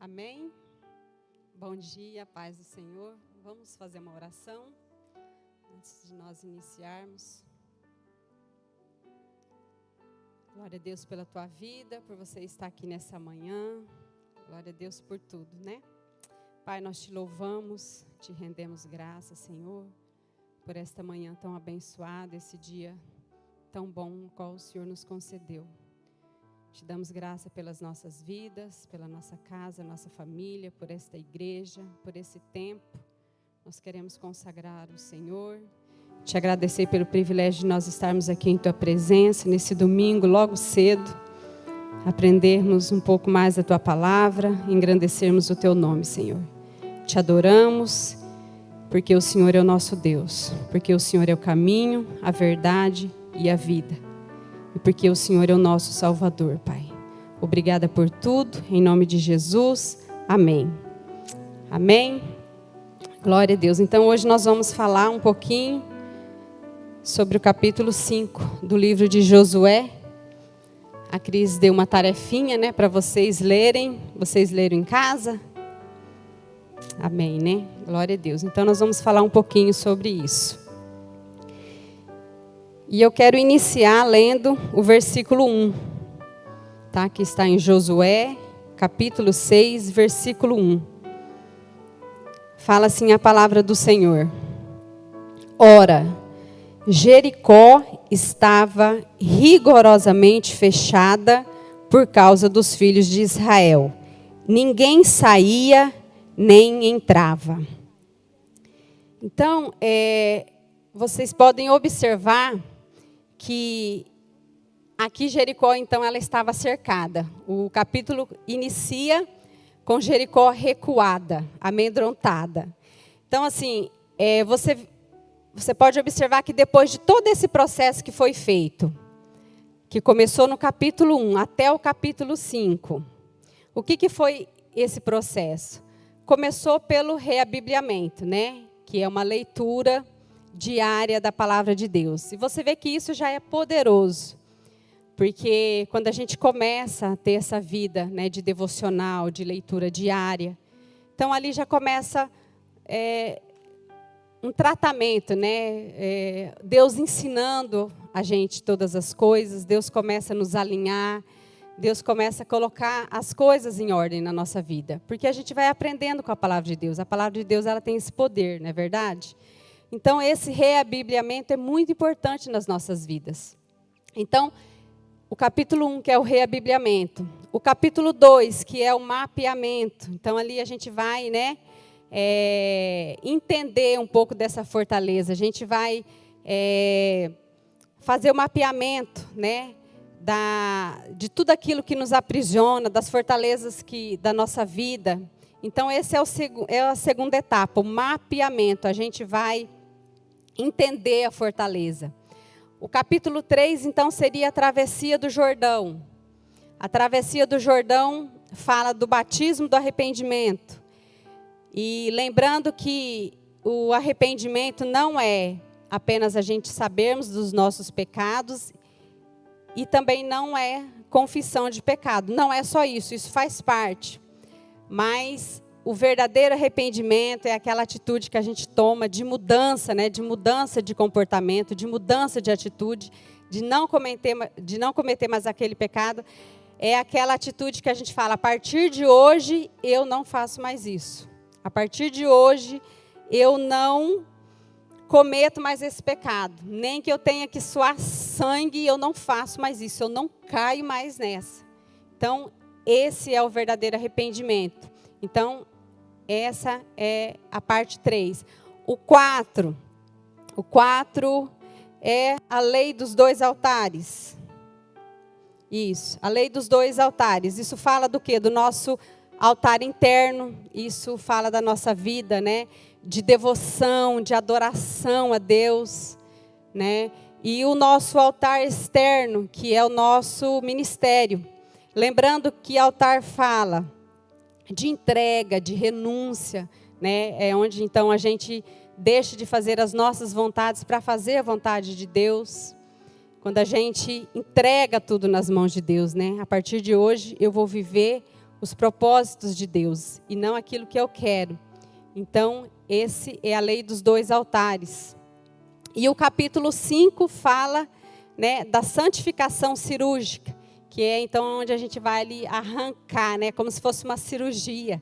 Amém? Bom dia, paz do Senhor. Vamos fazer uma oração antes de nós iniciarmos. Glória a Deus pela tua vida, por você estar aqui nessa manhã. Glória a Deus por tudo, né? Pai, nós te louvamos, te rendemos graças, Senhor, por esta manhã tão abençoada, esse dia tão bom, qual o Senhor nos concedeu. Te damos graça pelas nossas vidas, pela nossa casa, nossa família, por esta igreja, por esse tempo. Nós queremos consagrar o Senhor. Te agradecer pelo privilégio de nós estarmos aqui em Tua presença, nesse domingo, logo cedo. Aprendermos um pouco mais da Tua palavra, engrandecermos o Teu nome, Senhor. Te adoramos, porque o Senhor é o nosso Deus. Porque o Senhor é o caminho, a verdade e a vida. E porque o Senhor é o nosso Salvador, Pai. Obrigada por tudo, em nome de Jesus. Amém. Amém. Glória a Deus. Então, hoje nós vamos falar um pouquinho sobre o capítulo 5 do livro de Josué. A Cris deu uma tarefinha, né, para vocês lerem. Vocês leram em casa? Amém, né? Glória a Deus. Então, nós vamos falar um pouquinho sobre isso. E eu quero iniciar lendo o versículo 1, tá? Que está em Josué, capítulo 6, versículo 1. Fala assim a palavra do Senhor. Ora, Jericó estava rigorosamente fechada por causa dos filhos de Israel. Ninguém saía nem entrava. Então, vocês podem observar que aqui Jericó, então, ela estava cercada. O capítulo inicia com Jericó recuada, amedrontada. Então, assim, você pode observar que depois de todo esse processo que foi feito, que começou no capítulo 1 até o capítulo 5, o que foi esse processo? Começou pelo reabibliamento, né? Que é uma leitura diária da palavra de Deus. E você vê que isso já é poderoso, porque quando a gente começa a ter essa vida, né, de devocional, de leitura diária, então ali já começa um tratamento, né? Deus ensinando a gente todas as coisas, Deus começa a nos alinhar, Deus começa a colocar as coisas em ordem na nossa vida, porque a gente vai aprendendo com a palavra de Deus. A palavra de Deus, ela tem esse poder, não é verdade? Então, esse reabibliamento é muito importante nas nossas vidas. Então, o capítulo 1, que é o reabibliamento. O capítulo 2, que é o mapeamento. Então, ali a gente vai, né, entender um pouco dessa fortaleza. A gente vai fazer o mapeamento, né, de tudo aquilo que nos aprisiona, das fortalezas da nossa vida. Então, esse é a segunda etapa, o mapeamento. A gente vai entender a fortaleza. O capítulo 3, então, seria a travessia do Jordão. A travessia do Jordão fala do batismo do arrependimento. E lembrando que o arrependimento não é apenas a gente sabermos dos nossos pecados, e também não é confissão de pecado. Não é só isso, isso faz parte. Mas o verdadeiro arrependimento é aquela atitude que a gente toma de mudança, né? De mudança de comportamento, de mudança de atitude, de não cometer mais aquele pecado. É aquela atitude que a gente fala, a partir de hoje eu não faço mais isso. A partir de hoje eu não cometo mais esse pecado. Nem que eu tenha que suar sangue, eu não faço mais isso. Eu não caio mais nessa. Então, esse é o verdadeiro arrependimento. Então, essa é a parte 3. O 4 é a lei dos 2 altares. Isso, a lei dos 2 altares. Isso fala do quê? Do nosso altar interno. Isso fala da nossa vida, né? De devoção, de adoração a Deus, né? E o nosso altar externo, que é o nosso ministério. Lembrando que altar fala de entrega, de renúncia, né? É onde então a gente deixa de fazer as nossas vontades para fazer a vontade de Deus. Quando a gente entrega tudo nas mãos de Deus, né? A partir de hoje eu vou viver os propósitos de Deus e não aquilo que eu quero. Então, esse é a lei dos 2 altares. E o capítulo 5 fala, né, da santificação cirúrgica, que é então onde a gente vai ali arrancar, né, como se fosse uma cirurgia,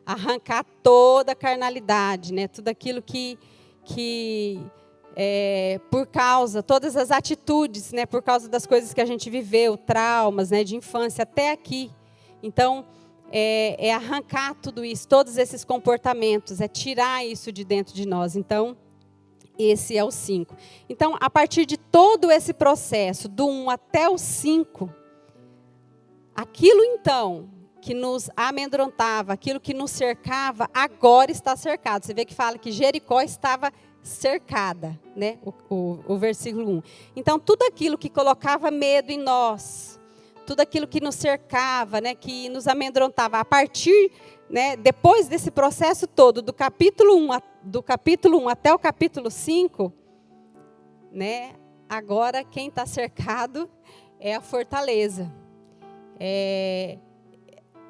arrancar toda a carnalidade, né, tudo aquilo que por causa, todas as atitudes, né, por causa das coisas que a gente viveu, traumas, né, de infância até aqui. Então, é arrancar tudo isso, todos esses comportamentos, é tirar isso de dentro de nós. Então, esse é o 5. Então, a partir de todo esse processo, do 1 até o 5, aquilo então que nos amedrontava, aquilo que nos cercava, agora está cercado. Você vê que fala que Jericó estava cercada, né? O versículo 1. Então, tudo aquilo que colocava medo em nós, tudo aquilo que nos cercava, né, que nos amedrontava, a partir, né, depois desse processo todo, do capítulo 1 até o capítulo 5, né, agora quem está cercado é a fortaleza.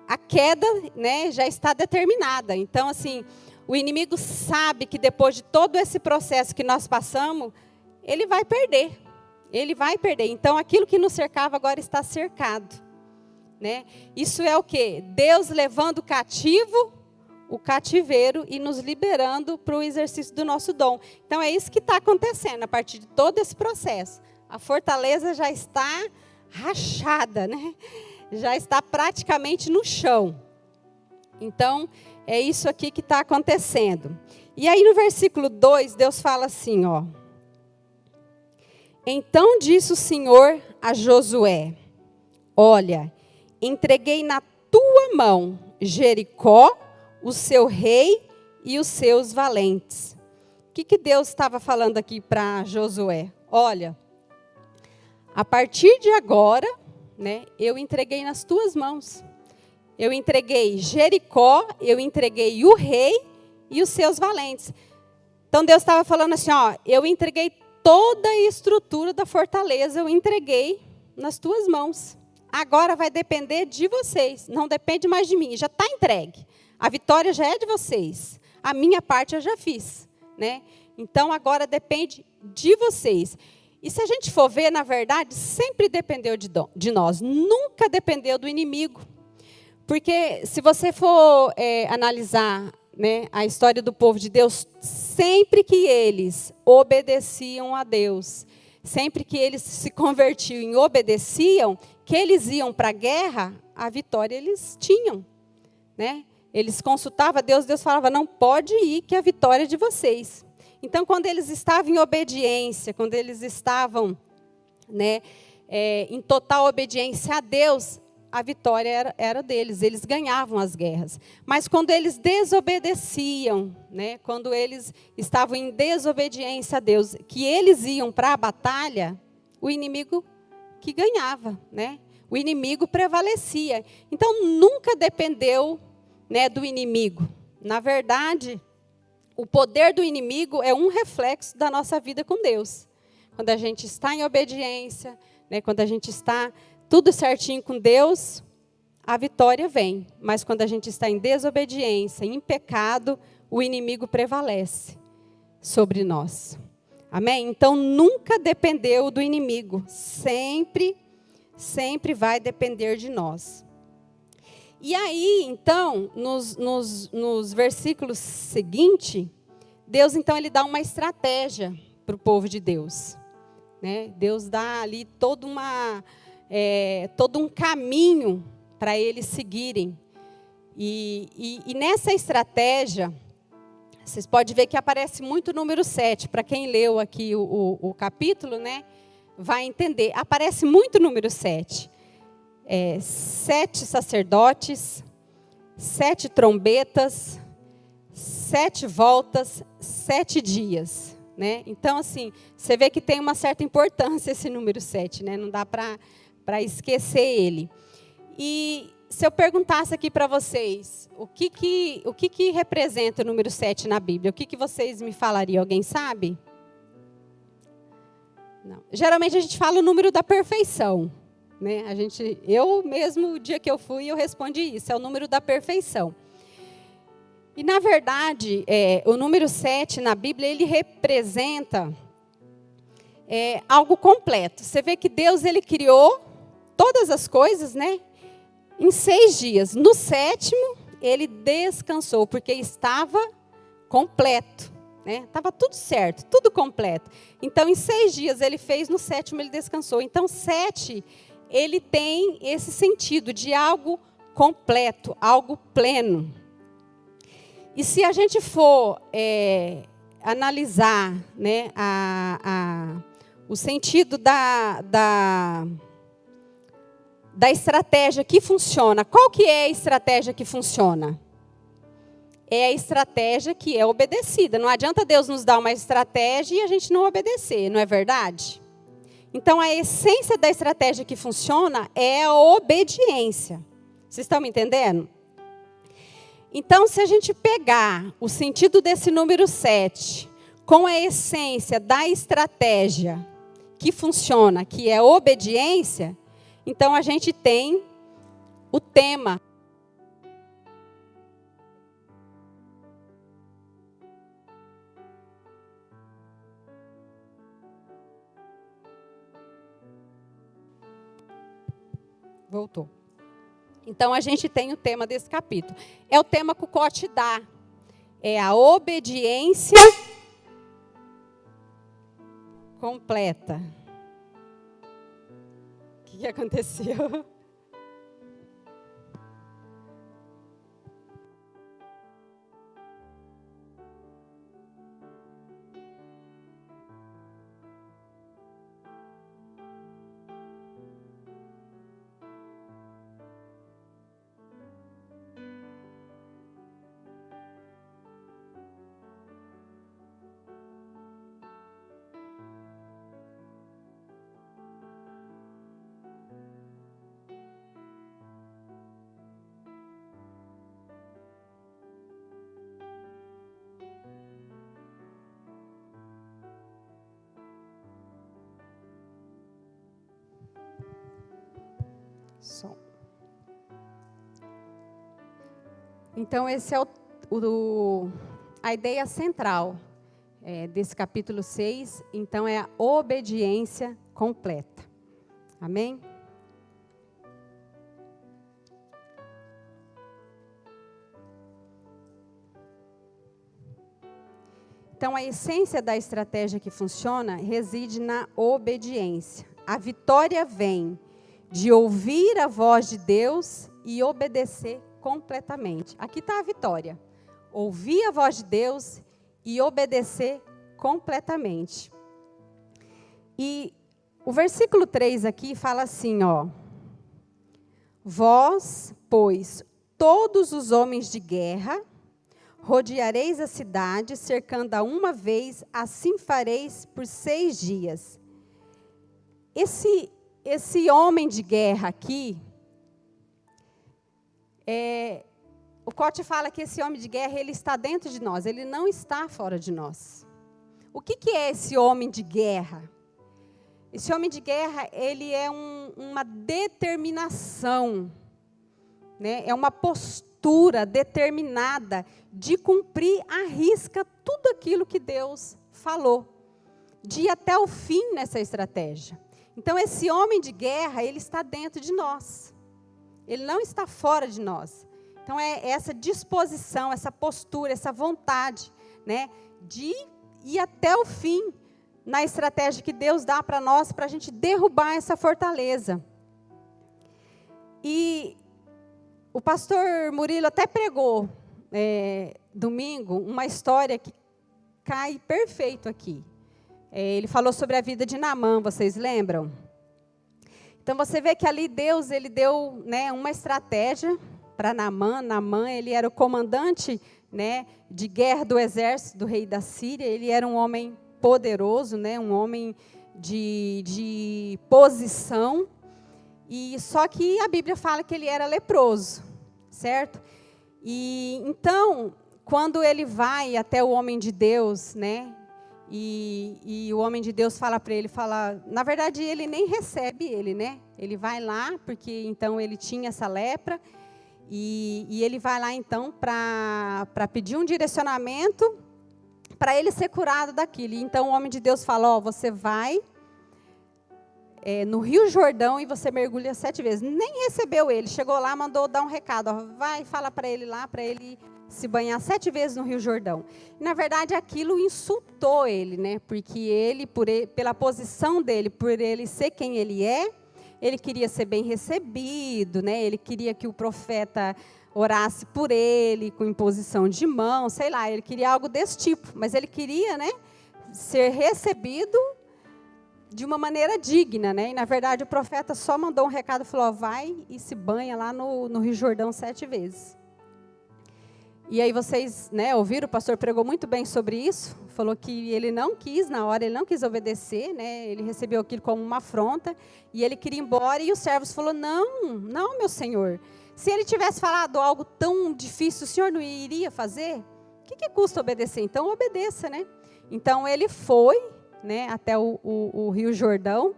A queda, né, já está determinada. Então, assim, o inimigo sabe que depois de todo esse processo que nós passamos, ele vai perder. Ele vai perder. Então, aquilo que nos cercava agora está cercado, né? Isso é o quê? Deus levando cativo o cativeiro e nos liberando para o exercício do nosso dom. Então, é isso que está acontecendo a partir de todo esse processo. A fortaleza já está rachada, né? Já está praticamente no chão. Então, é isso aqui que está acontecendo. E aí, no versículo 2, Deus fala assim, ó. Então disse o Senhor a Josué: olha, entreguei na tua mão Jericó, o seu rei e os seus valentes. O que Deus estava falando aqui para Josué? Olha, a partir de agora, né, eu entreguei nas tuas mãos. Eu entreguei Jericó, eu entreguei o rei e os seus valentes. Então Deus estava falando assim, ó, eu entreguei toda a estrutura da fortaleza, eu entreguei nas tuas mãos. Agora vai depender de vocês, não depende mais de mim, já está entregue. A vitória já é de vocês, a minha parte eu já fiz, né? Então agora depende de vocês. E se a gente for ver, na verdade, sempre dependeu de nós, nunca dependeu do inimigo. Porque se você for analisar, né, a história do povo de Deus, sempre que eles obedeciam a Deus, sempre que eles se convertiam e obedeciam, que eles iam para a guerra, a vitória eles tinham, né? Eles consultavam a Deus, Deus falava, não pode ir, que a vitória é de vocês. Então, quando eles estavam em obediência, quando eles estavam, né, em total obediência a Deus, a vitória era deles, eles ganhavam as guerras. Mas quando eles desobedeciam, né, quando eles estavam em desobediência a Deus, que eles iam para a batalha, o inimigo que ganhava, né? O inimigo prevalecia. Então, nunca dependeu, né, do inimigo. Na verdade, o poder do inimigo é um reflexo da nossa vida com Deus. Quando a gente está em obediência, né, quando a gente está tudo certinho com Deus, a vitória vem. Mas quando a gente está em desobediência, em pecado, o inimigo prevalece sobre nós. Amém? Então, nunca dependeu do inimigo. Sempre vai depender de nós. E aí, então, nos versículos seguintes, Deus, então, ele dá uma estratégia para o povo de Deus, né? Deus dá ali todo um caminho para eles seguirem. E nessa estratégia, vocês podem ver que aparece muito o número 7. Para quem leu aqui o capítulo, né, vai entender. Aparece muito o número 7. 7 sacerdotes, 7 trombetas, 7 voltas, 7 dias. Né? Então, assim, você vê que tem uma certa importância esse número 7, né? Não dá para esquecer ele. E se eu perguntasse aqui para vocês, o que representa o número 7 na Bíblia? O que vocês me falariam? Alguém sabe? Não. Geralmente a gente fala o número da perfeição, né? Eu mesmo, o dia que eu fui, eu respondi isso, é o número da perfeição. E, na verdade, o número 7 na Bíblia, ele representa algo completo. Você vê que Deus, ele criou todas as coisas, né? Em 6 dias. No 7º, ele descansou, porque estava completo, né? Estava tudo certo, tudo completo. Então, em 6 dias ele fez, no 7º ele descansou. Então, 7, ele tem esse sentido de algo completo, algo pleno. E se a gente for analisar, né, o sentido da estratégia que funciona, qual que é a estratégia que funciona? É a estratégia que é obedecida. Não adianta Deus nos dar uma estratégia e a gente não obedecer, não é verdade? Então, a essência da estratégia que funciona é a obediência. Vocês estão me entendendo? Então, se a gente pegar o sentido desse número 7, com a essência da estratégia que funciona, que é obediência, então a gente tem o tema. Voltou. Então, a gente tem o tema desse capítulo. É o tema que o Cote dá. É a obediência completa. O que aconteceu? Som. Então, esse é a ideia central desse capítulo 6. Então, é a obediência completa. Amém? Então, a essência da estratégia que funciona reside na obediência. A vitória vem de ouvir a voz de Deus e obedecer completamente. Aqui está a vitória. Ouvir a voz de Deus e obedecer completamente. E o versículo 3 aqui fala assim, ó. Vós, pois, todos os homens de guerra, rodeareis a cidade, cercando-a uma vez, assim fareis por 6 dias. Esse homem de guerra aqui, o Cote fala que esse homem de guerra, ele está dentro de nós, ele não está fora de nós. O que é esse homem de guerra? Esse homem de guerra, ele é uma determinação, né? É uma postura determinada de cumprir à risca tudo aquilo que Deus falou, de ir até o fim nessa estratégia. Então, esse homem de guerra, ele está dentro de nós. Ele não está fora de nós. Então, é essa disposição, essa postura, essa vontade, né, de ir até o fim na estratégia que Deus dá para nós, para a gente derrubar essa fortaleza. E o pastor Murilo até pregou, domingo, uma história que cai perfeito aqui. Ele falou sobre a vida de Naamã, vocês lembram? Então, você vê que ali Deus, ele deu, né, uma estratégia para Naamã. Naamã, ele era o comandante, né, de guerra do exército do rei da Síria. Ele era um homem poderoso, né, um homem de posição. E só que a Bíblia fala que ele era leproso, certo? E então, quando ele vai até o homem de Deus, né, E o homem de Deus fala para ele, na verdade ele nem recebe ele, né? Ele vai lá, porque então ele tinha essa lepra, e ele vai lá então para pedir um direcionamento para ele ser curado daquilo. Então o homem de Deus fala, você vai no Rio Jordão e você mergulha 7 vezes. Nem recebeu ele, chegou lá, mandou dar um recado, vai, fala para ele lá, para ele se banhar 7 vezes no Rio Jordão. E, na verdade, aquilo insultou ele, né? Porque ele, pela posição dele, por ele ser quem ele é, ele queria ser bem recebido, né? Ele queria que o profeta orasse por ele, com imposição de mão, sei lá, ele queria algo desse tipo. Mas ele queria, né, ser recebido de uma maneira digna, né? E, na verdade, o profeta só mandou um recado, falou, vai e se banha lá no Rio Jordão 7 vezes. E aí vocês, né, ouviram, o pastor pregou muito bem sobre isso, falou que ele não quis, na hora, ele não quis obedecer, né, ele recebeu aquilo como uma afronta, e ele queria ir embora, e os servos falaram, não, meu senhor, se ele tivesse falado algo tão difícil, o senhor não iria fazer? O que custa obedecer? Então, obedeça, né? Então, ele foi, né, até o Rio Jordão,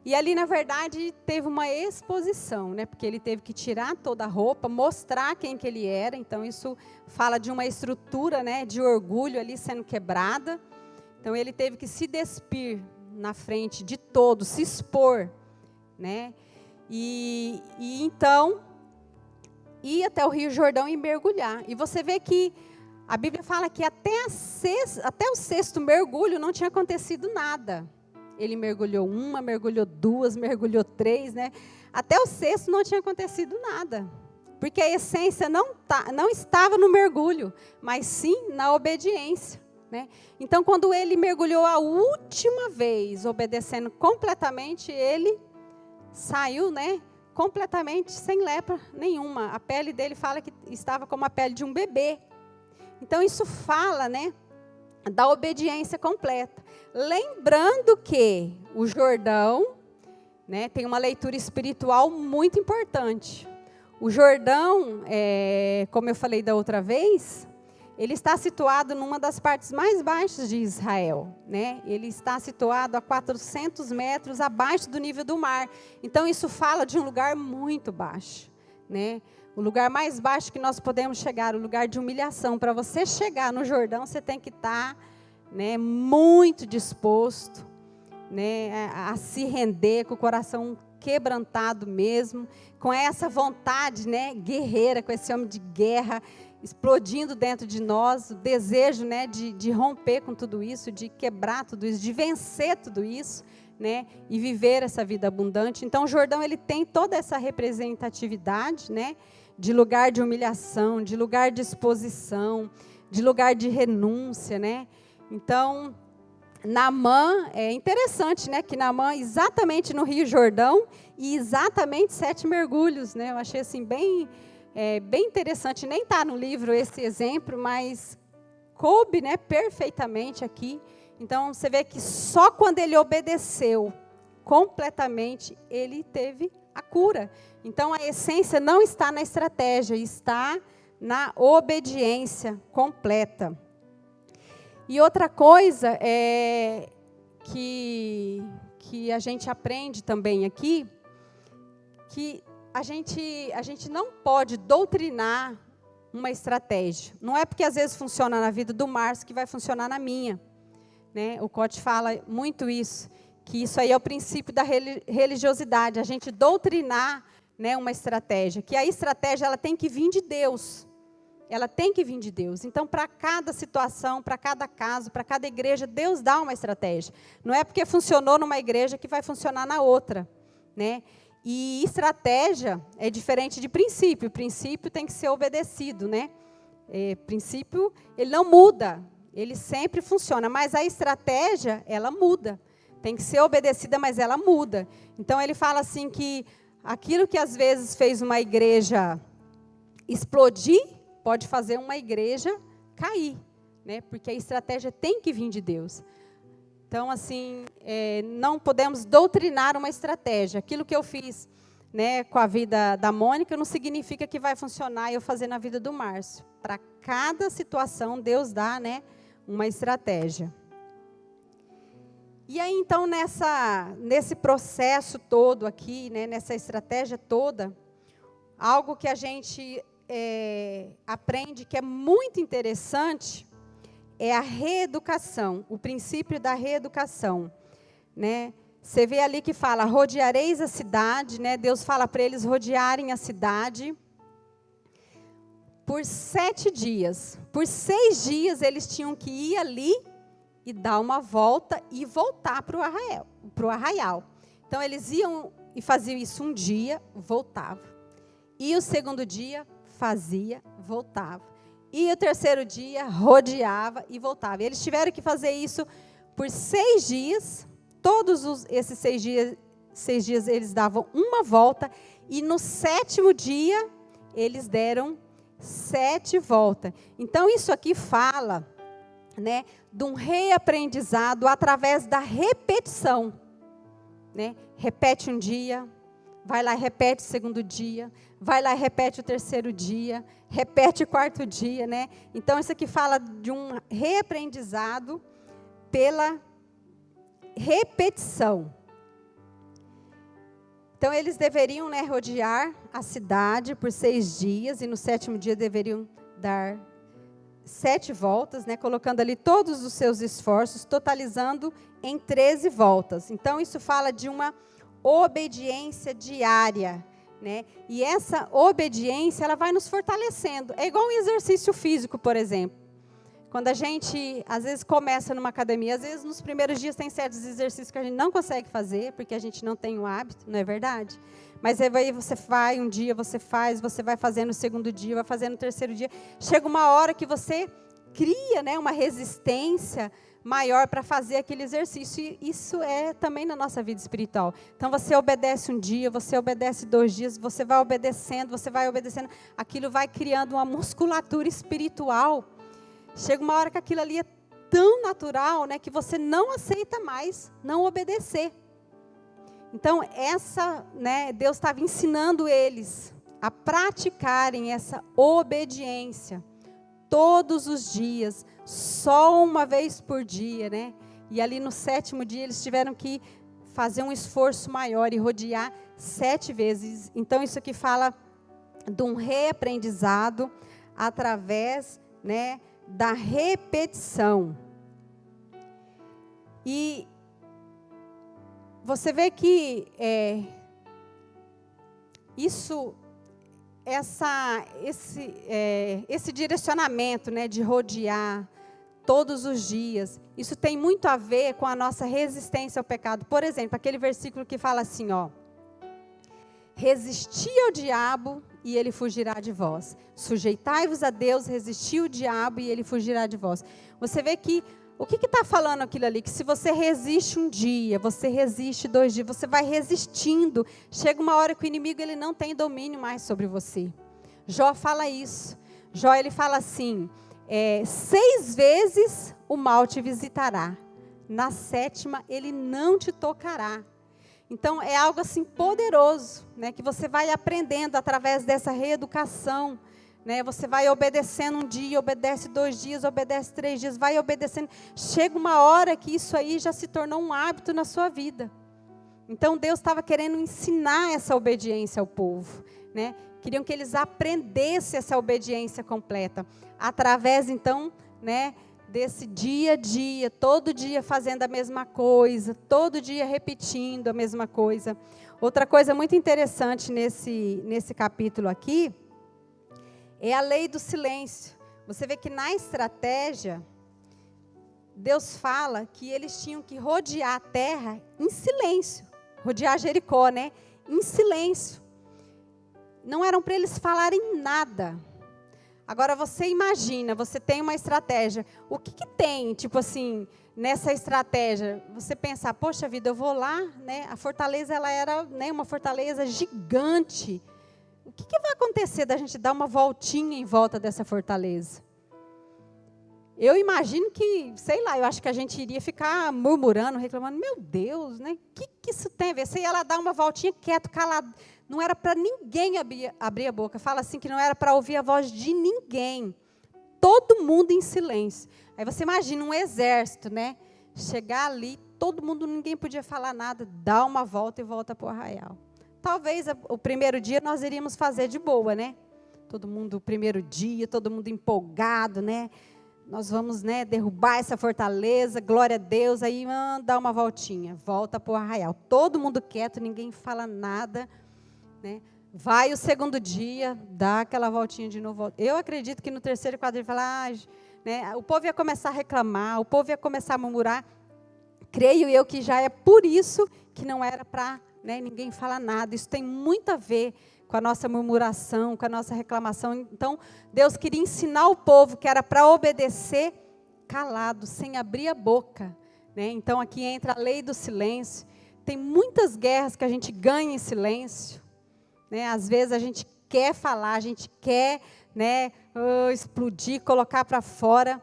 e ali, na verdade, teve uma exposição, né? Porque ele teve que tirar toda a roupa, mostrar quem que ele era. Então, isso fala de uma estrutura, né, de orgulho ali sendo quebrada. Então, ele teve que se despir na frente de todos, se expor, né? E então, ir até o Rio Jordão e mergulhar. E você vê que a Bíblia fala que até o 6º mergulho não tinha acontecido nada. Ele mergulhou 1, mergulhou 2, mergulhou 3, né? Até o 6º não tinha acontecido nada. Porque a essência não estava no mergulho, mas sim na obediência, né? Então, quando ele mergulhou a última vez, obedecendo completamente, ele saiu, né, completamente sem lepra nenhuma. A pele dele fala que estava como a pele de um bebê. Então, isso fala, né, da obediência completa. Lembrando que o Jordão, né, tem uma leitura espiritual muito importante. O Jordão, como eu falei da outra vez, ele está situado numa das partes mais baixas de Israel, né? Ele está situado a 400 metros abaixo do nível do mar. Então, isso fala de um lugar muito baixo, né? O lugar mais baixo que nós podemos chegar, o lugar de humilhação. Para você chegar no Jordão, você tem que estar, né, muito disposto, né, a se render, com o coração quebrantado mesmo, com essa vontade, né, guerreira, com esse homem de guerra explodindo dentro de nós, o desejo, né, de romper com tudo isso, de quebrar tudo isso, de vencer tudo isso, né, e viver essa vida abundante. Então, o Jordão, ele tem toda essa representatividade, né, de lugar de humilhação, de lugar de exposição, de lugar de renúncia, né? Então, Naamã, é interessante, né, que Naamã, exatamente no Rio Jordão, e exatamente 7 mergulhos, né? Eu achei assim bem interessante, nem está no livro esse exemplo, mas coube, né, perfeitamente aqui. Então, você vê que só quando ele obedeceu completamente, ele teve a cura. Então, a essência não está na estratégia, está na obediência completa. E outra coisa que a gente aprende também aqui, que a gente não pode doutrinar uma estratégia. Não é porque às vezes funciona na vida do Márcio que vai funcionar na minha, né? O Cote fala muito isso, que isso aí é o princípio da religiosidade, a gente doutrinar, né, uma estratégia, que a estratégia ela tem que vir de Deus. Ela tem que vir de Deus. Então, para cada situação, para cada caso, para cada igreja, Deus dá uma estratégia. Não é porque funcionou numa igreja que vai funcionar na outra, né? E estratégia é diferente de princípio. O princípio tem que ser obedecido, né? Princípio, ele não muda. Ele sempre funciona. Mas a estratégia, ela muda. Tem que ser obedecida, mas ela muda. Então, ele fala assim que aquilo que às vezes fez uma igreja explodir, pode fazer uma igreja cair, né? Porque a estratégia tem que vir de Deus. Então, assim, não podemos doutrinar uma estratégia. Aquilo que eu fiz, né, com a vida da Mônica não significa que vai funcionar eu fazer na vida do Márcio. Para cada situação, Deus dá, né, uma estratégia. E aí, então, nesse processo todo aqui, né, nessa estratégia toda, algo que a gente aprende que é muito interessante é a reeducação, o princípio da reeducação, né? Você vê ali que fala, rodeareis a cidade, né? Deus fala para eles rodearem a cidade por 7 dias. Por 6 dias eles tinham que ir ali e dar uma volta e voltar para o arraial. Então eles iam e faziam isso um dia, voltava. E o segundo dia fazia, voltava. E o terceiro dia rodeava e voltava. E eles tiveram que fazer isso por 6 dias. Esses 6 dias eles davam uma volta, e no 7º dia eles deram 7 voltas. Então isso aqui fala, né, de um reaprendizado através da repetição, né? Repete um dia, vai lá e repete o segundo dia, vai lá e repete o terceiro dia, repete o 4º dia, né? Então isso aqui fala de um reaprendizado pela repetição. Então, eles deveriam, né, rodear a cidade por 6 dias, e no 7º dia deveriam dar 7 voltas, né, colocando ali todos os seus esforços, totalizando em 13 voltas. Então, isso fala de uma obediência diária, né? E essa obediência, ela vai nos fortalecendo. É igual um exercício físico, por exemplo. Quando a gente, às vezes, começa numa academia, às vezes, nos primeiros dias tem certos exercícios que a gente não consegue fazer, porque a gente não tem o hábito, não é verdade? Mas aí você vai, um dia você faz, você vai fazendo no segundo dia, vai fazendo no terceiro dia. Chega uma hora que você cria, né, uma resistência maior para fazer aquele exercício. E isso é também na nossa vida espiritual. Então, você obedece um dia, você obedece 2 dias, você vai obedecendo, aquilo vai criando uma musculatura espiritual. Chega uma hora que aquilo ali é tão natural, né, que você não aceita mais não obedecer. Então, né, Deus estava ensinando eles a praticarem essa obediência todos os dias, só uma vez por dia, né? E ali no 7º dia eles tiveram que fazer um esforço maior e rodear 7 vezes. Então, isso aqui fala de um reaprendizado através, né, da repetição. E você vê que esse direcionamento, né, de rodear todos os dias, isso tem muito a ver com a nossa resistência ao pecado. Por exemplo, aquele versículo que fala assim, ó: resisti ao diabo e ele fugirá de vós. Sujeitai-vos a Deus, resisti ao diabo e ele fugirá de vós. Você vê que, o que está falando aquilo ali? Que se você resiste um dia, você resiste 2 dias, você vai resistindo. Chega uma hora que o inimigo ele não tem domínio mais sobre você. Jó fala isso. Jó, ele fala assim, 6 vezes o mal te visitará. Na 7ª, ele não te tocará. Então, é algo assim poderoso, né, que você vai aprendendo através dessa reeducação, né? Você vai obedecendo um dia, obedece 2 dias, obedece 3 dias, vai obedecendo. Chega uma hora que isso aí já se tornou um hábito na sua vida. Então, Deus estava querendo ensinar essa obediência ao povo, né? Queriam que eles aprendessem essa obediência completa, através, então, né, desse dia a dia, todo dia fazendo a mesma coisa, todo dia repetindo a mesma coisa. Outra coisa muito interessante nesse capítulo aqui, é a lei do silêncio. Você vê que na estratégia, Deus fala que eles tinham que rodear a terra em silêncio, rodear Jericó, né, em silêncio. Não eram para eles falarem nada. Agora, você imagina, você tem uma estratégia. O que tem, tipo assim, nessa estratégia? Você pensa, poxa vida, eu vou lá, né? A fortaleza, ela era, né, uma fortaleza gigante. O que vai acontecer da gente dar uma voltinha em volta dessa fortaleza? Eu imagino que, sei lá, eu acho que a gente iria ficar murmurando, reclamando. Meu Deus, né? O que isso tem a ver? Você ia lá dar uma voltinha quieto, calado. Não era para ninguém abrir a boca. Fala assim que não era para ouvir a voz de ninguém. Todo mundo em silêncio. Aí você imagina um exército, né? chegar ali, todo mundo, ninguém podia falar nada, dá uma volta e volta para o arraial. Talvez o primeiro dia nós iríamos fazer de boa, né? Todo mundo, o primeiro dia, todo mundo empolgado, né? Nós vamos, né, derrubar essa fortaleza, glória a Deus, aí dá uma voltinha, volta para o arraial. Todo mundo quieto, ninguém fala nada, né? Vai o segundo dia, dá aquela voltinha de novo. Eu acredito que no terceiro quadril, né, o povo ia começar a reclamar, o povo ia começar a murmurar. Creio eu que já é por isso que não era para, né, ninguém falar nada. Isso tem muito a ver com a nossa murmuração, com a nossa reclamação. Então, Deus queria ensinar o povo que era para obedecer calado, sem abrir a boca, né? Então, aqui entra a lei do silêncio. Tem muitas guerras que a gente ganha em silêncio, né? Às vezes a gente quer falar, a gente quer, né, explodir, colocar para fora,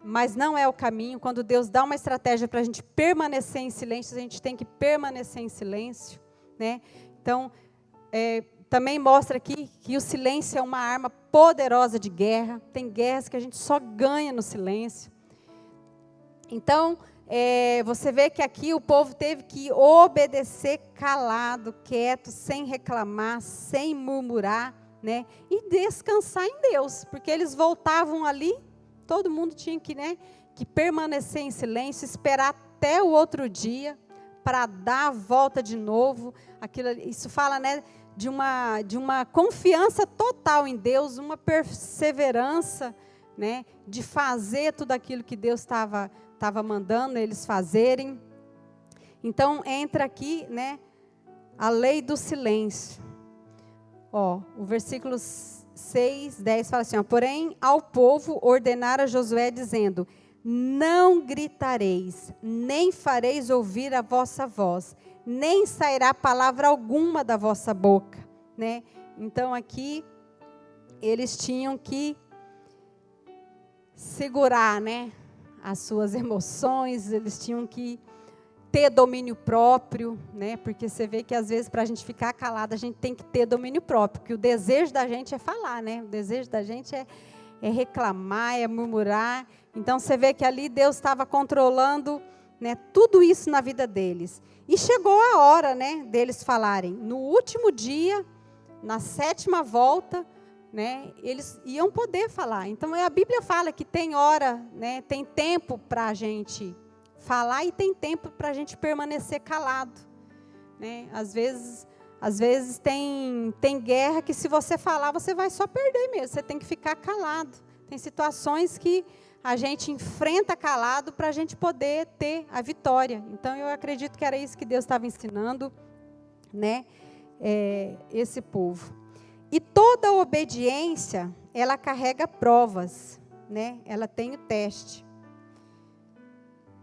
mas não é o caminho. Quando Deus dá uma estratégia para a gente permanecer em silêncio, a gente tem que permanecer em silêncio, né? Então, também mostra aqui que o silêncio é uma arma poderosa de guerra. Tem guerras que a gente só ganha no silêncio. Então, você vê que aqui o povo teve que obedecer calado, quieto, sem reclamar, sem murmurar, né? E descansar em Deus, porque eles voltavam ali, todo mundo tinha que, né, que permanecer em silêncio, esperar até o outro dia para dar a volta de novo. Isso fala, né, de uma confiança total em Deus, uma perseverança, né, de fazer tudo aquilo que Deus estava mandando eles fazerem. Então, entra aqui, né, a lei do silêncio. O versículo 6, 10 fala assim, porém, ao povo ordenara Josué, dizendo, não gritareis, nem fareis ouvir a vossa voz, nem sairá palavra alguma da vossa boca, né? Então, aqui, eles tinham que segurar, né, as suas emoções, eles tinham que ter domínio próprio, né? Porque você vê que, às vezes, para a gente ficar calada, a gente tem que ter domínio próprio, porque o desejo da gente é falar, né? O desejo da gente é reclamar, é murmurar. Então, você vê que ali Deus estava controlando, né, tudo isso na vida deles. E chegou a hora, né, deles falarem. No último dia, na 7ª volta, né, eles iam poder falar. Então, a Bíblia fala que tem hora, né, tem tempo para a gente falar e tem tempo para a gente permanecer calado, né? Às vezes tem guerra que, se você falar, você vai só perder mesmo. Você tem que ficar calado. Tem situações que a gente enfrenta calado para a gente poder ter a vitória. Então, eu acredito que era isso que Deus estava ensinando, né, esse povo. E toda obediência, ela carrega provas, né? Ela tem o teste.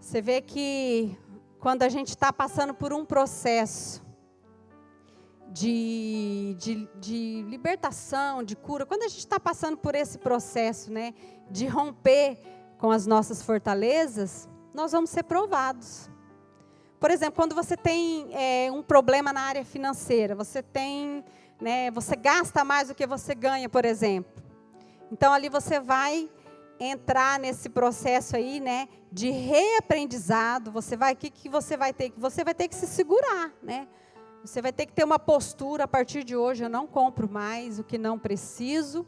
Você vê que quando a gente está passando por um processo de libertação, de cura, quando a gente está passando por esse processo, né, de romper com as nossas fortalezas, nós vamos ser provados. Por exemplo, quando você tem um problema na área financeira, você tem, né, você gasta mais do que você ganha, por exemplo. Então, ali você vai entrar nesse processo aí, né, de reaprendizado. O que você vai ter? Você vai ter que se segurar, né? Você vai ter que ter uma postura. A partir de hoje, eu não compro mais o que não preciso.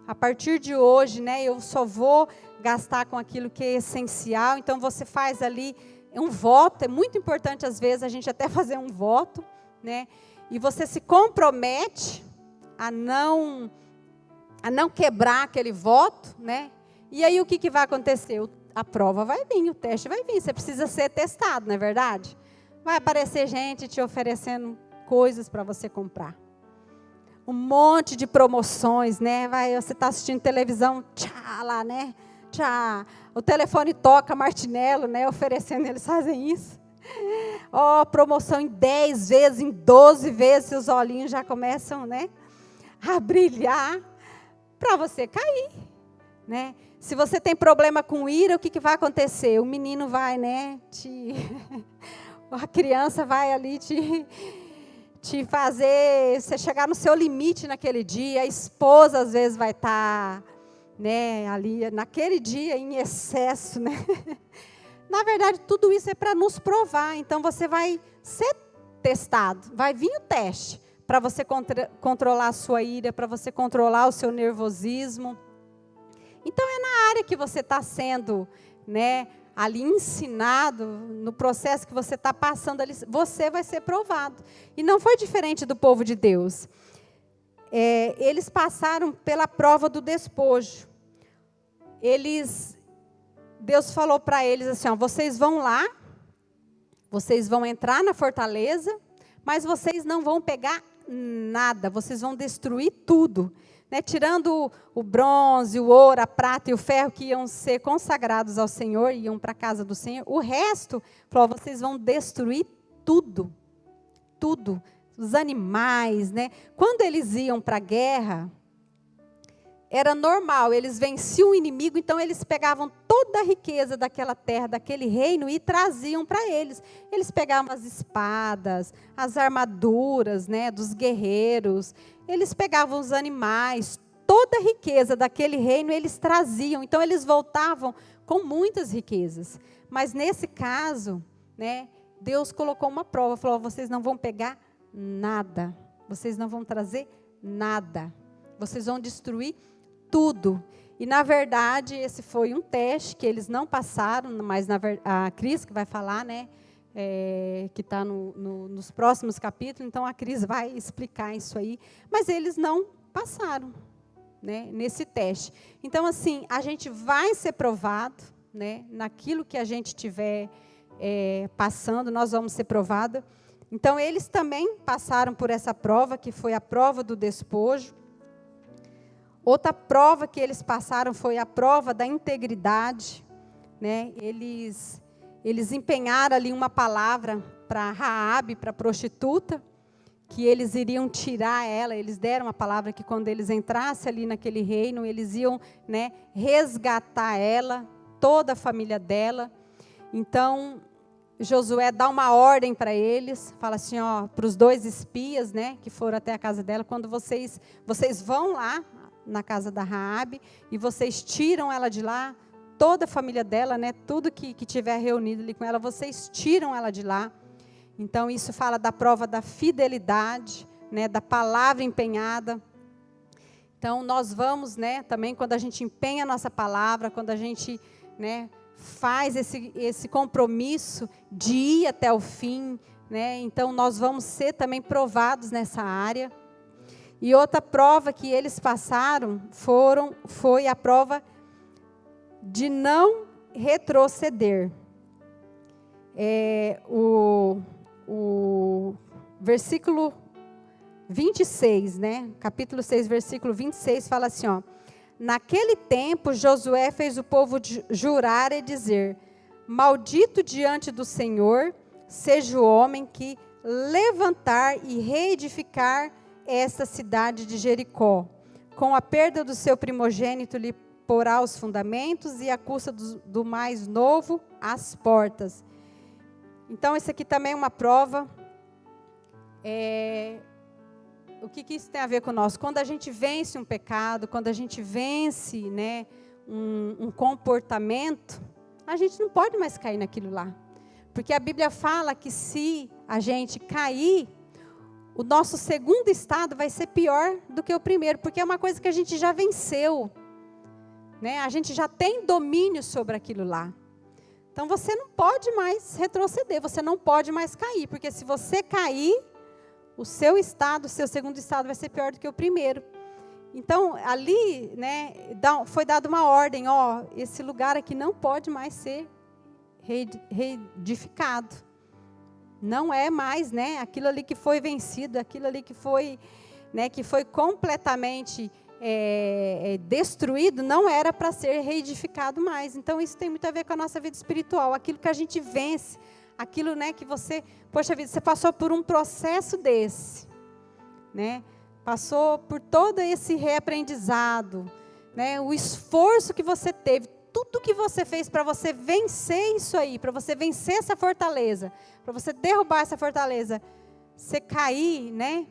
A partir de hoje, né, eu só vou gastar com aquilo que é essencial. Então, você faz ali um voto. É muito importante, às vezes, a gente até fazer um voto, né? E você se compromete a não quebrar aquele voto, né? E aí, o que vai acontecer? A prova vai vir, o teste vai vir. Você precisa ser testado, não é verdade? Vai aparecer gente te oferecendo coisas para você comprar. Um monte de promoções, né? Você está assistindo televisão, tchá, lá, né? Tchá. O telefone toca, Martinello, né? Oferecendo, eles fazem isso. Promoção em 10 vezes, em 12 vezes, seus olhinhos já começam, né, a brilhar, para você cair, né? Se você tem problema com ira, o que vai acontecer? O menino vai, né, a criança vai ali te fazer você chegar no seu limite naquele dia. A esposa, às vezes, vai estar, né, ali naquele dia em excesso, né? Na verdade, tudo isso é para nos provar. Então, você vai ser testado. Vai vir o teste para você controlar a sua ira, para você controlar o seu nervosismo. Então, é na área que você está sendo, né, ali ensinado, no processo que você está passando ali, você vai ser provado. E não foi diferente do povo de Deus. Eles passaram pela prova do despojo. Deus falou para eles assim, ó, vocês vão lá, vocês vão entrar na fortaleza, mas vocês não vão pegar nada, vocês vão destruir tudo. Né? Tirando o bronze, o ouro, a prata e o ferro que iam ser consagrados ao Senhor, iam para a casa do Senhor, o resto, falou, vocês vão destruir tudo, tudo. Os animais, né? Quando eles iam para a guerra, era normal, eles venciam o inimigo, então eles pegavam toda a riqueza daquela terra, daquele reino e traziam para eles. Eles pegavam as espadas, as armaduras, né, dos guerreiros, eles pegavam os animais, toda a riqueza daquele reino eles traziam. Então eles voltavam com muitas riquezas. Mas nesse caso, né, Deus colocou uma prova, falou, vocês não vão pegar nada, vocês não vão trazer nada, vocês vão destruir tudo. E na verdade esse foi um teste que eles não passaram, mas a Cris que vai falar, né, que está nos próximos capítulos, então a Cris vai explicar isso aí, mas eles não passaram, né, nesse teste. Então assim, a gente vai ser provado, né, naquilo que a gente estiver passando, nós vamos ser provados. Então, eles também passaram por essa prova, que foi a prova do despojo. Outra prova que eles passaram foi a prova da integridade. Né? Eles empenharam ali uma palavra para Raabe, para a prostituta, que eles iriam tirar ela. Eles deram a palavra que quando eles entrassem ali naquele reino, eles iam, né, resgatar ela, toda a família dela. Então, Josué dá uma ordem para eles, fala assim, ó, para os 2 espias, né, que foram até a casa dela, quando vocês vão lá na casa da Raabe e vocês tiram ela de lá, toda a família dela, né, tudo que tiver reunido ali com ela, vocês tiram ela de lá. Então isso fala da prova da fidelidade, né, da palavra empenhada. Então nós vamos, né, também quando a gente empenha a nossa palavra, quando a gente, né, faz esse compromisso de ir até o fim, né? Então nós vamos ser também provados nessa área. E outra prova que eles passaram foi a prova de não retroceder. O versículo 26, né? Capítulo 6, versículo 26 fala assim, ó. Naquele tempo, Josué fez o povo jurar e dizer, maldito diante do Senhor, seja o homem que levantar e reedificar esta cidade de Jericó. Com a perda do seu primogênito, lhe porá os fundamentos e a custa do mais novo, as portas. Então, isso aqui também é uma prova. O que isso tem a ver com nós? Quando a gente vence um pecado, quando a gente vence, né, um comportamento, a gente não pode mais cair naquilo lá. Porque a Bíblia fala que se a gente cair, o nosso segundo estado vai ser pior do que o primeiro, porque é uma coisa que a gente já venceu. Né? A gente já tem domínio sobre aquilo lá. Então você não pode mais retroceder, você não pode mais cair, porque se você cair, o seu estado, o seu segundo estado vai ser pior do que o primeiro. Então, ali, né, foi dada uma ordem, ó, esse lugar aqui não pode mais ser reedificado. Não é mais, né, aquilo ali que foi vencido, aquilo ali que foi, né, que foi completamente destruído, não era para ser reedificado mais. Então, isso tem muito a ver com a nossa vida espiritual, aquilo que a gente vence, aquilo, né, que você, poxa vida, você passou por um processo desse, né? Passou por todo esse reaprendizado, né? O esforço que você teve, tudo que você fez para você vencer isso aí, para você vencer essa fortaleza, para você derrubar essa fortaleza, você cair, né?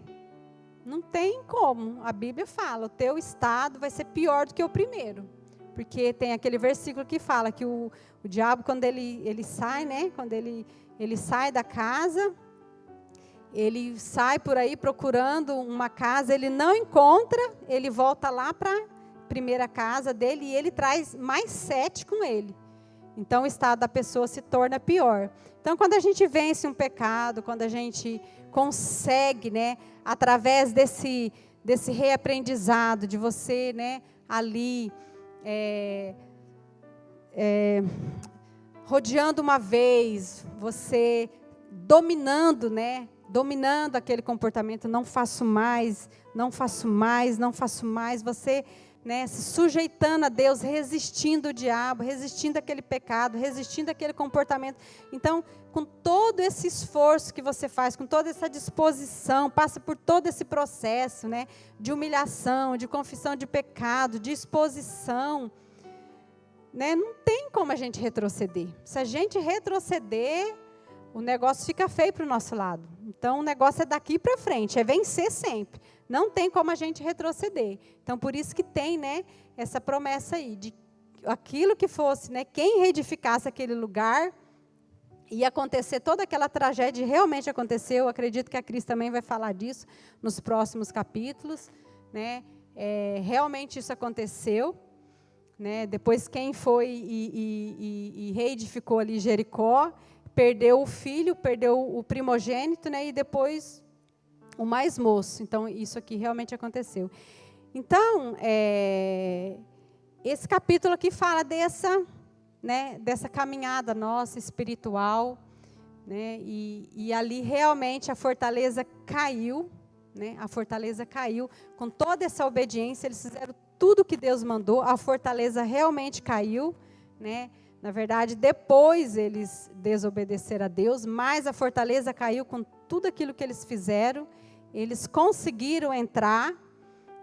Não tem como. A Bíblia fala, o teu estado vai ser pior do que o primeiro. Porque tem aquele versículo que fala que o diabo, quando ele sai, né? Quando ele sai da casa, ele sai por aí procurando uma casa, ele não encontra, ele volta lá para a primeira casa dele e ele traz mais 7 com ele. Então o estado da pessoa se torna pior. Então quando a gente vence um pecado, quando a gente consegue, né, através desse reaprendizado de você, né, ali rodeando uma vez, você dominando, né, dominando aquele comportamento, não faço mais, você, né, se sujeitando a Deus, resistindo o diabo, resistindo aquele pecado, resistindo aquele comportamento. Então, com todo esse esforço que você faz, com toda essa disposição, passa por todo esse processo, né, de humilhação, de confissão de pecado, de exposição, né, não tem como a gente retroceder. Se a gente retroceder, o negócio fica feio para o nosso lado. Então, o negócio é daqui para frente, é vencer sempre. Não tem como a gente retroceder. Então, por isso que tem, né, essa promessa aí, de aquilo que fosse, né, quem reedificasse aquele lugar, ia acontecer toda aquela tragédia, realmente aconteceu. Eu acredito que a Cris também vai falar disso nos próximos capítulos, né? Realmente isso aconteceu, né? Depois quem foi e reedificou ali Jericó, perdeu o filho, perdeu o primogênito, né? E depois o mais moço. Então, isso aqui realmente aconteceu. Então, esse capítulo aqui fala dessa, né, dessa caminhada nossa espiritual, né? E ali realmente a fortaleza caiu, né? A fortaleza caiu. Com toda essa obediência, eles fizeram tudo que Deus mandou, a fortaleza realmente caiu, né? Na verdade, depois eles desobedeceram a Deus, mas a fortaleza caiu com tudo aquilo que eles fizeram. Eles conseguiram entrar,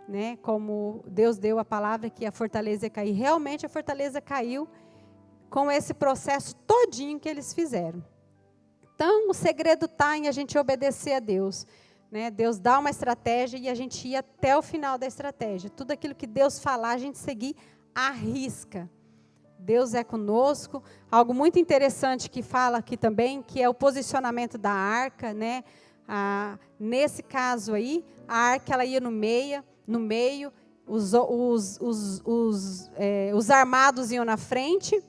né, como Deus deu a palavra que a fortaleza ia cair. Realmente a fortaleza caiu com esse processo todinho que eles fizeram. Então, o segredo está em a gente obedecer a Deus, né? Deus dá uma estratégia e a gente ir até o final da estratégia. Tudo aquilo que Deus falar, a gente seguir à risca. Deus é conosco. Algo muito interessante que fala aqui também, que é o posicionamento da arca, né? Nesse caso aí, a arca ela ia no meio, os armados iam na frente,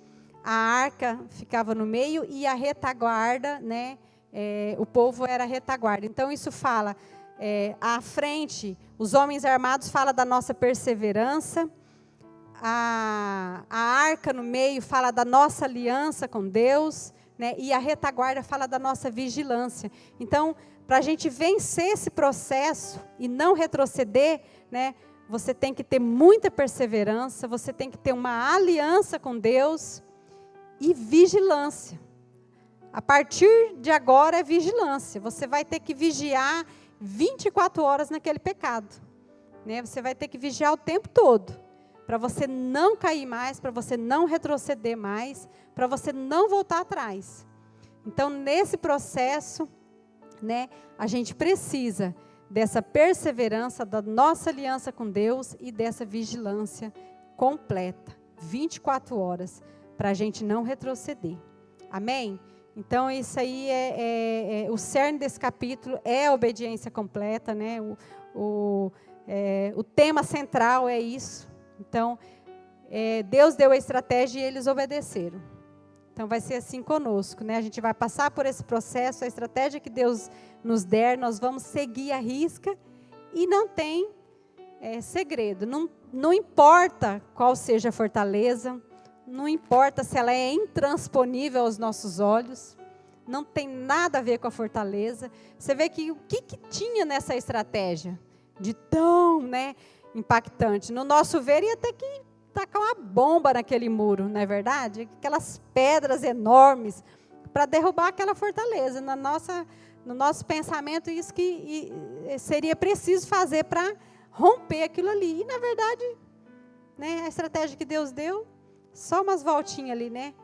a arca ficava no meio e a retaguarda, né? O povo era a retaguarda. Então isso fala, à frente, os homens armados fala da nossa perseverança. A arca no meio fala da nossa aliança com Deus, né? E a retaguarda fala da nossa vigilância. Então, para a gente vencer esse processo e não retroceder, né? Você tem que ter muita perseverança, você tem que ter uma aliança com Deus e vigilância. A partir de agora é vigilância. Você vai ter que vigiar 24 horas naquele pecado, né? Você vai ter que vigiar o tempo todo, para você não cair mais, para você não retroceder mais, para você não voltar atrás. Então, nesse processo, né, a gente precisa dessa perseverança, da nossa aliança com Deus e dessa vigilância completa, 24 horas, para a gente não retroceder. Amém? Então, isso aí o cerne desse capítulo é a obediência completa, né? O tema central é isso. Então, Deus deu a estratégia e eles obedeceram. Então, vai ser assim conosco, né? A gente vai passar por esse processo, a estratégia que Deus nos der, nós vamos seguir à risca e não tem segredo. Não importa qual seja a fortaleza, não importa se ela é intransponível aos nossos olhos, não tem nada a ver com a fortaleza. Você vê que o que tinha nessa estratégia de tão, né, impactante? No nosso ver, ia ter que tacar uma bomba naquele muro, não é verdade? Aquelas pedras enormes para derrubar aquela fortaleza. No nosso pensamento, isso que seria preciso fazer para romper aquilo ali. E, na verdade, né, a estratégia que Deus deu, só umas voltinhas ali, né?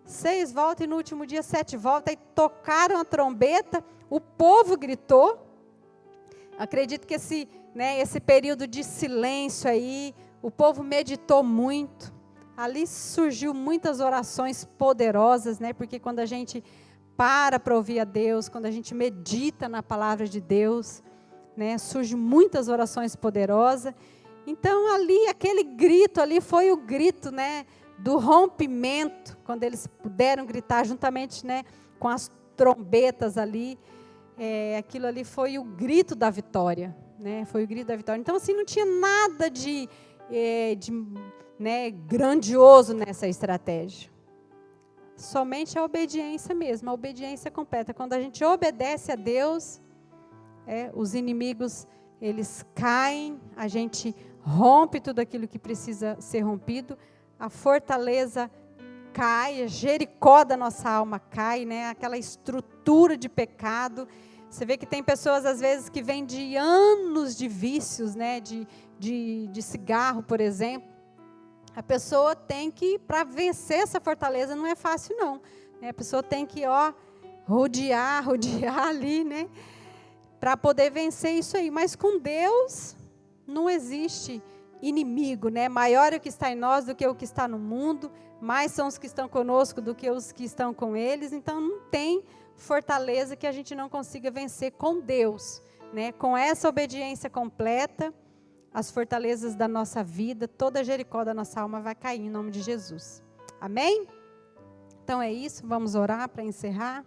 6 voltas e no último dia 7 voltas. Aí tocaram a trombeta, o povo gritou. Acredito que esse período de silêncio aí, o povo meditou muito. Ali surgiu muitas orações poderosas, né? Porque quando a gente para ouvir a Deus, quando a gente medita na palavra de Deus, né? Surgem muitas orações poderosas. Então ali, aquele grito ali foi o grito, né? Do rompimento, quando eles puderam gritar juntamente, né? Com as trombetas ali. Aquilo ali foi o grito da vitória, né? Foi o grito da vitória. Então assim, não tinha nada de grandioso nessa estratégia. Somente a obediência mesmo, a obediência completa. Quando a gente obedece a Deus, os inimigos, eles caem, a gente rompe tudo aquilo que precisa ser rompido, a fortaleza cai, a Jericó da nossa alma cai, né? Aquela estrutura de pecado. Você vê que tem pessoas, às vezes, que vêm de anos de vícios, né? De cigarro, por exemplo. A pessoa tem que, para vencer essa fortaleza, não é fácil não. A pessoa tem que, rodear ali, né? Para poder vencer isso aí. Mas com Deus, não existe inimigo, né? Maior é o que está em nós do que o que está no mundo. Mais são os que estão conosco do que os que estão com eles. Então, não tem fortaleza que a gente não consiga vencer com Deus, né? Com essa obediência completa, as fortalezas da nossa vida, toda a Jericó da nossa alma vai cair em nome de Jesus. Amém? Então é isso, vamos orar para encerrar.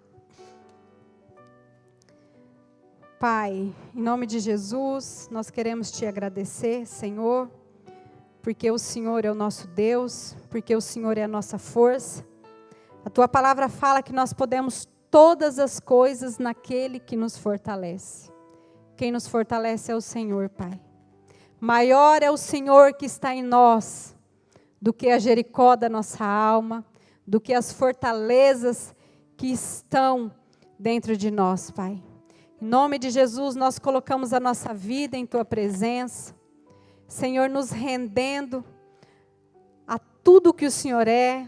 Pai, em nome de Jesus, nós queremos te agradecer, Senhor, porque o Senhor é o nosso Deus, porque o Senhor é a nossa força. A tua palavra fala que nós podemos todas as coisas naquele que nos fortalece. Quem nos fortalece é o Senhor, Pai. Maior é o Senhor que está em nós do que a Jericó da nossa alma, do que as fortalezas que estão dentro de nós, Pai. Em nome de Jesus, nós colocamos a nossa vida em tua presença. Senhor, nos rendendo a tudo que o Senhor é,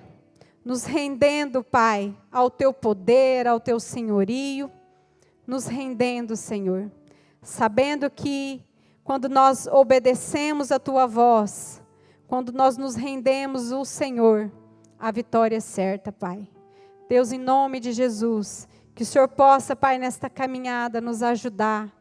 nos rendendo, Pai, ao teu poder, ao teu senhorio, nos rendendo, Senhor, sabendo que quando nós obedecemos a tua voz, quando nós nos rendemos ao Senhor, a vitória é certa, Pai. Deus, em nome de Jesus, que o Senhor possa, Pai, nesta caminhada nos ajudar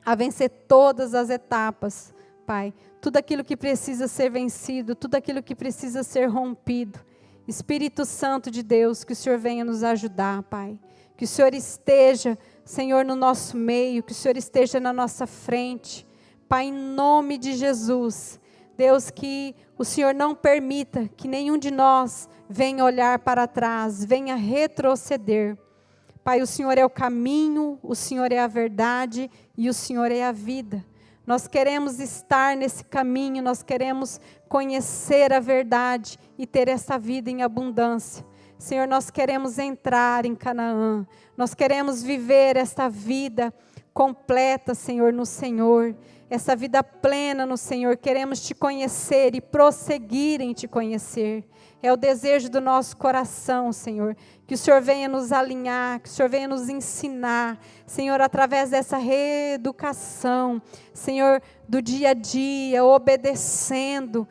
a vencer todas as etapas, Pai. Tudo aquilo que precisa ser vencido, tudo aquilo que precisa ser rompido. Espírito Santo de Deus, que o Senhor venha nos ajudar, Pai. Que o Senhor esteja, Senhor, no nosso meio, que o Senhor esteja na nossa frente. Pai, em nome de Jesus, Deus, que o Senhor não permita que nenhum de nós venha olhar para trás, venha retroceder. Pai, o Senhor é o caminho, o Senhor é a verdade e o Senhor é a vida. Nós queremos estar nesse caminho, nós queremos conhecer a verdade e ter essa vida em abundância. Senhor, nós queremos entrar em Canaã, nós queremos viver esta vida completa, Senhor, no Senhor. Essa vida plena no Senhor, queremos te conhecer e prosseguir em te conhecer. É o desejo do nosso coração, Senhor, que o Senhor venha nos alinhar, que o Senhor venha nos ensinar, Senhor, através dessa reeducação, Senhor, do dia a dia, obedecendo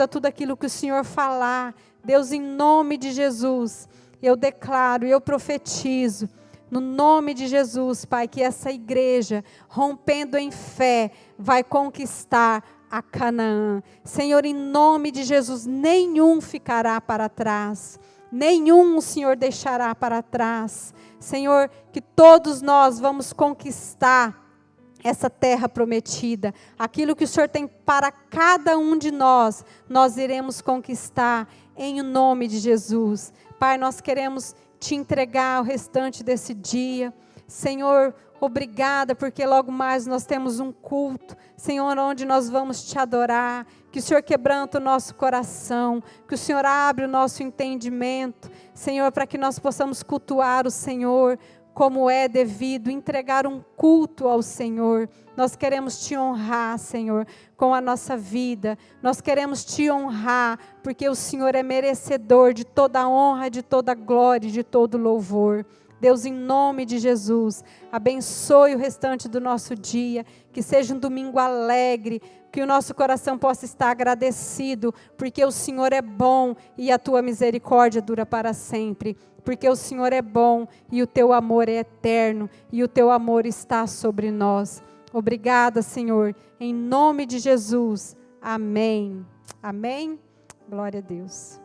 a tudo aquilo que o Senhor falar. Deus, em nome de Jesus, eu declaro, eu profetizo, no nome de Jesus, Pai, que essa igreja, rompendo em fé, vai conquistar a Canaã. Senhor, em nome de Jesus, nenhum ficará para trás. Nenhum o Senhor deixará para trás. Senhor, que todos nós vamos conquistar essa terra prometida. Aquilo que o Senhor tem para cada um de nós, nós iremos conquistar em nome de Jesus. Pai, nós queremos te entregar o restante desse dia. Senhor, obrigada, porque logo mais nós temos um culto, Senhor, onde nós vamos te adorar. Que o Senhor quebranta o nosso coração, que o Senhor abre o nosso entendimento, Senhor, para que nós possamos cultuar o Senhor como é devido, entregar um culto ao Senhor. Nós queremos te honrar, Senhor, com a nossa vida. Nós queremos te honrar, porque o Senhor é merecedor de toda a honra, de toda a glória, de todo louvor. Deus, em nome de Jesus, abençoe o restante do nosso dia, que seja um domingo alegre, que o nosso coração possa estar agradecido, porque o Senhor é bom e a tua misericórdia dura para sempre. Porque o Senhor é bom e o teu amor é eterno e o teu amor está sobre nós. Obrigada, Senhor, em nome de Jesus. Amém. Amém. Glória a Deus.